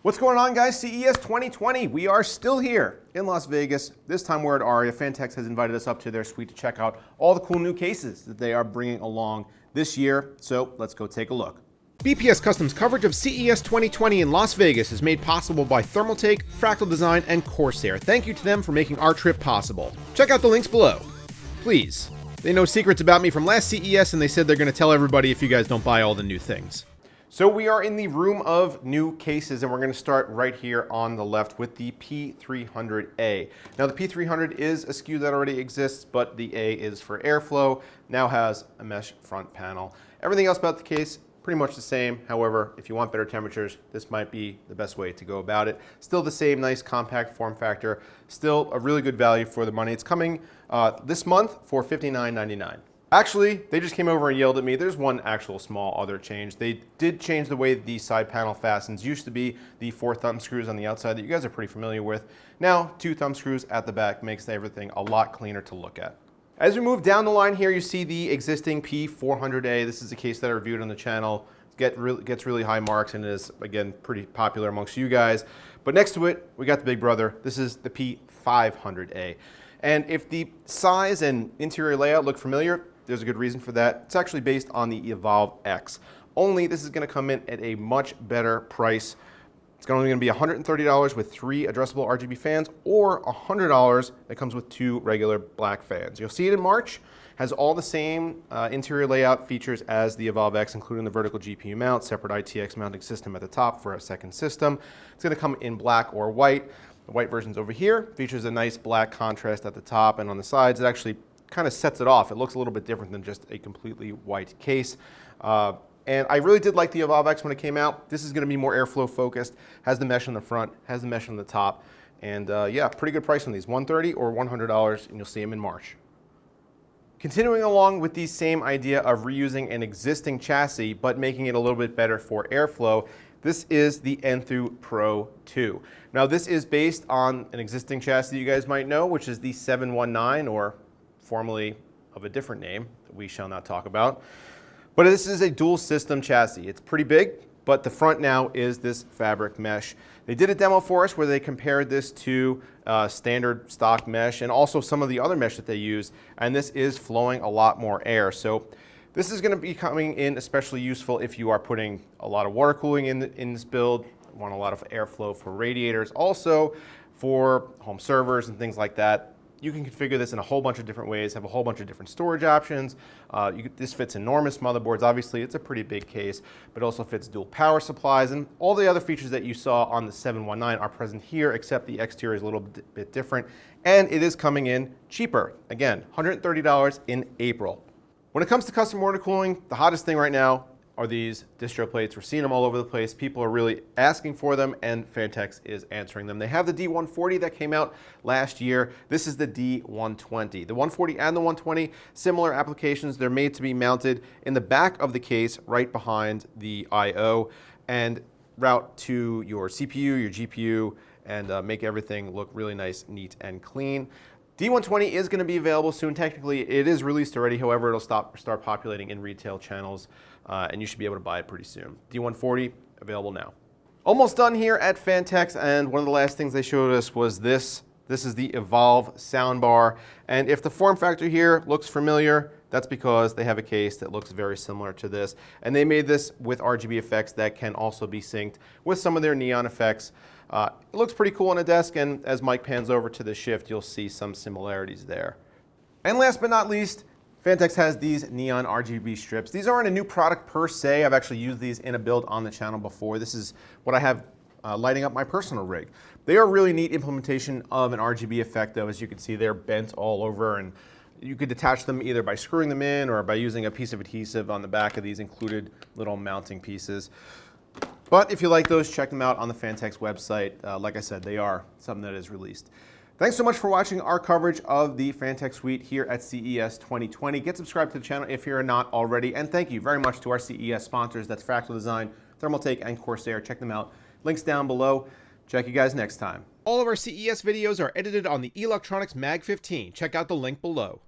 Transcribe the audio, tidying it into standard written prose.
What's going on, guys? CES 2020. We are still here in Las Vegas. This time we're at ARIA. Phanteks has invited us up to their suite to check out all the cool new cases that they are bringing along this year. So let's go take a look. BPS Custom's coverage of CES 2020 in Las Vegas is made possible by Phanteks, Fractal Design, and Corsair. Thank you to them for making our trip possible. Check out the links below. Please. They know secrets about me from last CES, and they said they're going to tell everybody if you guys don't buy all the new things. So we are in the room of new cases, and we're going to start right here on the left with the P300A. Now the P300 is a SKU that already exists, but the A is for airflow, now has a mesh front panel. Everything else about the case, pretty much the same. However, if you want better temperatures, this might be the best way to go about it. Still the same nice compact form factor, still a really good value for the money. It's coming this month for $59.99. Actually, they just came over and yelled at me. There's one actual small other change. They did change the way the side panel fastens. Used to be the 4 thumb screws on the outside that you guys are pretty familiar with. Now, 2 thumb screws at the back makes everything a lot cleaner to look at. As we move down the line here, you see the existing P400A. This is a case that I reviewed on the channel. Gets really high marks and is, again, pretty popular amongst you guys. But next to it, we got the big brother. This is the P500A. And if the size and interior layout look familiar, there's a good reason for that. It's actually based on the Evolve X. Only this is going to come in at a much better price. It's only going to be $130 with 3 addressable RGB fans, or $100 that comes with 2 regular black fans. You'll see it in March. Has all the same interior layout features as the Evolve X, including the vertical GPU mount, separate ITX mounting system at the top for a second system. It's going to come in black or white. The white version's over here. Features a nice black contrast at the top, and on the sides it actually kind of sets it off. It looks a little bit different than just a completely white case. And I really did like the Evolve X when it came out. This is going to be more airflow focused. Has the mesh on the front, has the mesh on the top. And yeah, pretty good price on these. $130 or $100, and you'll see them in March. Continuing along with the same idea of reusing an existing chassis, but making it a little bit better for airflow, this is the Enthoo Pro 2. Now this is based on an existing chassis you guys might know, which is the 719, or formerly of a different name that we shall not talk about. But this is a dual system chassis. It's pretty big, but the front now is this fabric mesh. They did a demo for us where they compared this to standard stock mesh and also some of the other mesh that they use, and this is flowing a lot more air. So this is going to be coming in especially useful if you are putting a lot of water cooling in this build, want a lot of airflow for radiators, also for home servers and things like that. You can configure this in a whole bunch of different ways, have a whole bunch of different storage options. This fits enormous motherboards. Obviously, it's a pretty big case, but also fits dual power supplies, and all the other features that you saw on the 719 are present here, except the exterior is a little bit different, and it is coming in cheaper. Again, $130 in April. When it comes to custom water cooling, the hottest thing right now are these distro plates. We're seeing them all over the place. People are really asking for them, and Phanteks is answering them. They have the D140 that came out last year. This is the D120. The 140 and the 120, similar applications. They're made to be mounted in the back of the case right behind the I/O and route to your CPU, your GPU, and make everything look really nice, neat, and clean. D120 is going to be available soon. Technically, it is released already. However, it'll start populating in retail channels, and you should be able to buy it pretty soon. D140, available now. Almost done here at Phanteks, and one of the last things they showed us was this. This is the Evolve soundbar, and if the form factor here looks familiar, that's because they have a case that looks very similar to this, and they made this with RGB effects that can also be synced with some of their neon effects. It looks pretty cool on a desk, and as Mike pans over to the shift, you'll see some similarities there. And last but not least, Phanteks has these neon RGB strips. These aren't a new product per se. I've actually used these in a build on the channel before. This is what I have lighting up my personal rig. They are a really neat implementation of an RGB effect, though. As you can see, they're bent all over, and you could detach them either by screwing them in or by using a piece of adhesive on the back of these included little mounting pieces. But if you like those, check them out on the Phanteks website. Like I said, they are something that is released. Thanks so much for watching our coverage of the Phanteks suite here at CES 2020. Get subscribed to the channel if you're not already. And thank you very much to our CES sponsors. That's Fractal Design, Phanteks, and Corsair. Check them out. Links down below. Check you guys next time. All of our CES videos are edited on the Electronics Mag 15. Check out the link below.